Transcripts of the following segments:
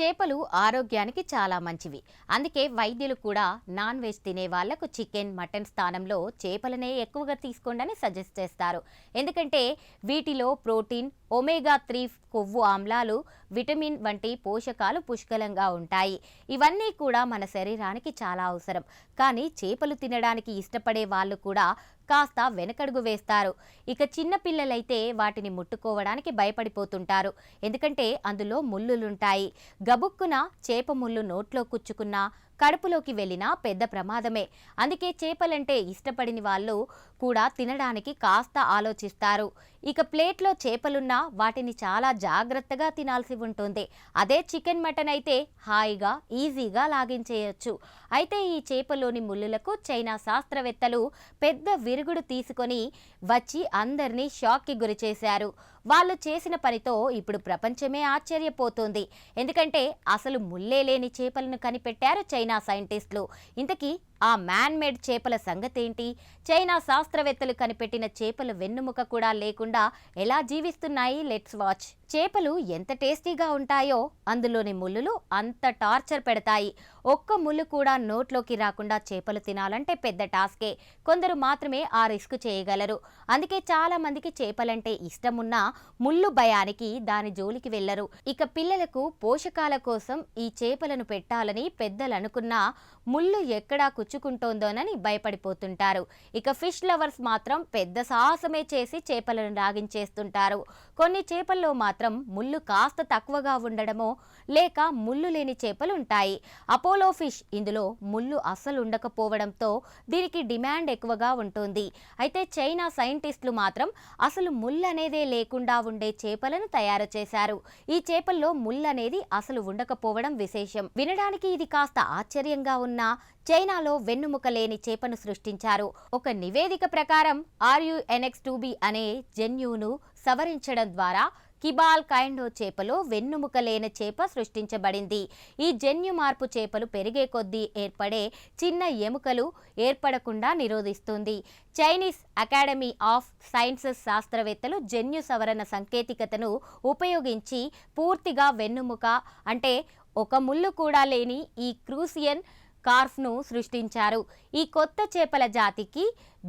చేపలు ఆరోగ్యానికి చాలా మంచివి. అందుకే వైద్యులు కూడా నాన్ వెజ్ తినే వాళ్లకు చికెన్, మటన్ స్థానంలో చేపలనే ఎక్కువగా తీసుకోండి సజెస్ట్ చేస్తారు. ఎందుకంటే వీటిలో ప్రోటీన్, ఒమేగా 3 కొవ్వు ఆమ్లాలు, విటమిన్ వంటి పోషకాలు పుష్కలంగా ఉంటాయి. ఇవన్నీ కూడా మన శరీరానికి చాలా అవసరం. కానీ చేపలు తినడానికి ఇష్టపడే వాళ్ళు కూడా కాస్త వెనకడుగు వేస్తారు. ఇక చిన్న పిల్లలైతే వాటిని ముట్టుకోవడానికి భయపడిపోతుంటారు. ఎందుకంటే అందులో ముళ్ళులుంటాయి. గబుక్కున చేప ముళ్ళు నోట్లో కుచ్చుకున్నా, కడుపులోకి వెళ్ళినా పెద్ద ప్రమాదమే. అందుకే చేపలంటే ఇష్టపడిన వాళ్ళు కూడా తినడానికి కాస్త ఆలోచిస్తారు. ఇక ప్లేట్లో చేపలున్నా వాటిని చాలా జాగ్రత్తగా తినాల్సి ఉంటుంది. అదే చికెన్, మటన్ అయితే హాయిగా ఈజీగా లాగించేయచ్చు. అయితే ఈ చేపలోని ముళ్ళులకు చైనా శాస్త్రవేత్తలు పెద్ద విరుగుడు తీసుకొని వచ్చి అందరినీ షాక్కి గురిచేశారు. వాళ్ళు చేసిన పనితో ఇప్పుడు ప్రపంచమే ఆశ్చర్యపోతుంది. ఎందుకంటే అసలు ముళ్ళే లేని చేపలను కనిపెట్టారు చైనా సైంటిస్టులు. ఇంతకీ ఆ మ్యాన్ మేడ్ చేపల సంగతేంటి? చైనా శాస్త్రవేత్తలు కనిపెట్టిన చేపల వెన్నుముక కూడా లేకుండా ఎలా జీవిస్తున్నాయి? Let's watch. చేపలు ఎంత టేస్టీగా ఉంటాయో అందులోని ముళ్ళులు అంత టార్చర్ పెడతాయి. ఒక్క ముళ్ళు కూడా నోట్లోకి రాకుండా చేపలు తినాలంటే పెద్ద టాస్కే. కొందరు మాత్రమే ఆ రిస్క్ చేయగలరు. అందుకే చాలా మందికి చేపలంటే ఇష్టమున్నా ముళ్ళు భయానికి దాని జోలికి వెళ్లరు. ఇక పిల్లలకు పోషకాల కోసం ఈ చేపలను పెట్టాలని పెద్దలు అనుకున్నా ముళ్ళు ఎక్కడా కుచ్చుకుంటోందోనని భయపడిపోతుంటారు. ఇక ఫిష్ లవర్స్ మాత్రం పెద్ద సాహసమే చేసి చేపలను రాగించేస్తుంటారు. కొన్ని చేపల్లో మాత్రం ముళ్ళు కాస్త తక్కువగా ఉండడమో లేక ముళ్ళు లేని చేపలు ఉంటాయి. అపోలో ఫిష్ ఇందులో ముళ్ళు అస్సలు ఉండకపోవడంతో దీనికి డిమాండ్ ఎక్కువగా ఉంటుంది. అయితే చైనా సైంటిస్టులు మాత్రం అసలు ముళ్ళు అనేదే లేకుండా ఉండే చేపలను తయారు చేశారు. ఈ చేపల్లో ముళ్ళు అనేది అసలు ఉండకపోవడం విశేషం. వినడానికి ఇది కాస్త ఆశ్చర్యంగా ఉన్నా చైనాలో వెన్నుముక లేని చేపను సృష్టించారు. ఒక నివేదిక ప్రకారం RUNX2B అనే జన్యువును సవరించడం ద్వారా కిబాల్ కైండో చేపలో వెన్నుముక లేని చేప సృష్టించబడింది. ఈ జన్యు మార్పు చేపలు పెరిగే కొద్దీ ఏర్పడే చిన్న ఎముకలు ఏర్పడకుండా నిరోధిస్తుంది. చైనీస్ అకాడమీ ఆఫ్ సైన్సెస్ శాస్త్రవేత్తలు జన్యు సవరణ సాంకేతికతను ఉపయోగించి పూర్తిగా వెన్నుముక అంటే ఒక ముళ్ళు కూడా లేని ఈ క్రూసియన్ కార్ఫ్ను సృష్టించారు. ఈ కొత్త చేపల జాతికి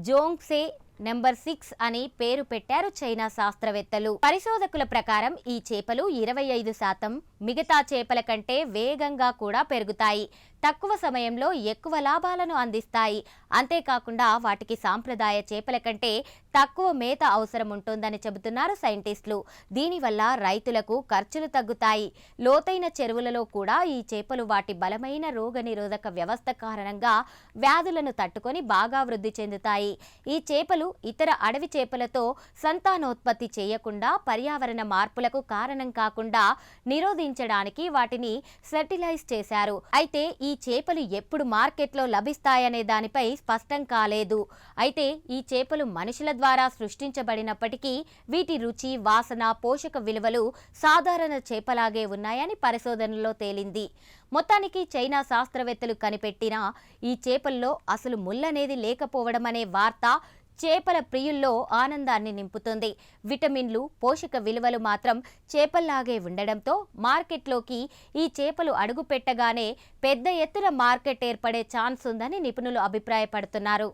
జోంగ్సే నెంబర్ 6 అని పేరు పెట్టారు చైనా శాస్త్రవేత్తలు. పరిశోధకుల ప్రకారం ఈ చేపలు 25% మిగతా చేపల కంటే వేగంగా కూడా పెరుగుతాయి. తక్కువ సమయంలో ఎక్కువ లాభాలను అందిస్తాయి. అంతేకాకుండా వాటికి సాంప్రదాయ చేపల కంటే తక్కువ మేత అవసరం ఉంటుందని చెబుతున్నారు సైంటిస్టులు. దీనివల్ల రైతులకు ఖర్చులు తగ్గుతాయి. లోతైన చెరువులలో కూడా ఈ చేపలు వాటి బలమైన రోగనిరోధక వ్యవస్థ కారణంగా వ్యాధులను తట్టుకొని బాగా వృద్ధి చెందుతాయి. ఈ చేపలు ఇతర అడవి చేపలతో సంతానోత్పత్తి చేయకుండా పర్యావరణ మార్పులకు కారణం కాకుండా నిరోధించడానికి వాటిని ఫెర్టిలైజ్ చేశారు. అయితే ఈ చేపలు ఎప్పుడు మార్కెట్లో లభిస్తాయనే దానిపై స్పష్టం కాలేదు. అయితే ఈ చేపలు మనుషుల ద్వారా సృష్టించబడినప్పటికీ వీటి రుచి, వాసన, పోషక విలువలు సాధారణ చేపలాగే ఉన్నాయని పరిశోధనలో తేలింది. మొత్తానికి చైనా శాస్త్రవేత్తలు కనిపెట్టిన ఈ చేపల్లో అసలు ముళ్ళనేది లేకపోవడం అనే వార్త చేపల ప్రియుల్లో ఆనందాన్ని నింపుతుంది. విటమిన్లు, పోషక విలువలు మాత్రం చేపల్లాగే ఉండడంతో మార్కెట్లోకి ఈ చేపలు అడుగు పెట్టగానే పెద్ద ఎత్తున మార్కెట్ ఏర్పడే ఛాన్స్ ఉందని నిపుణులు అభిప్రాయపడుతున్నారు.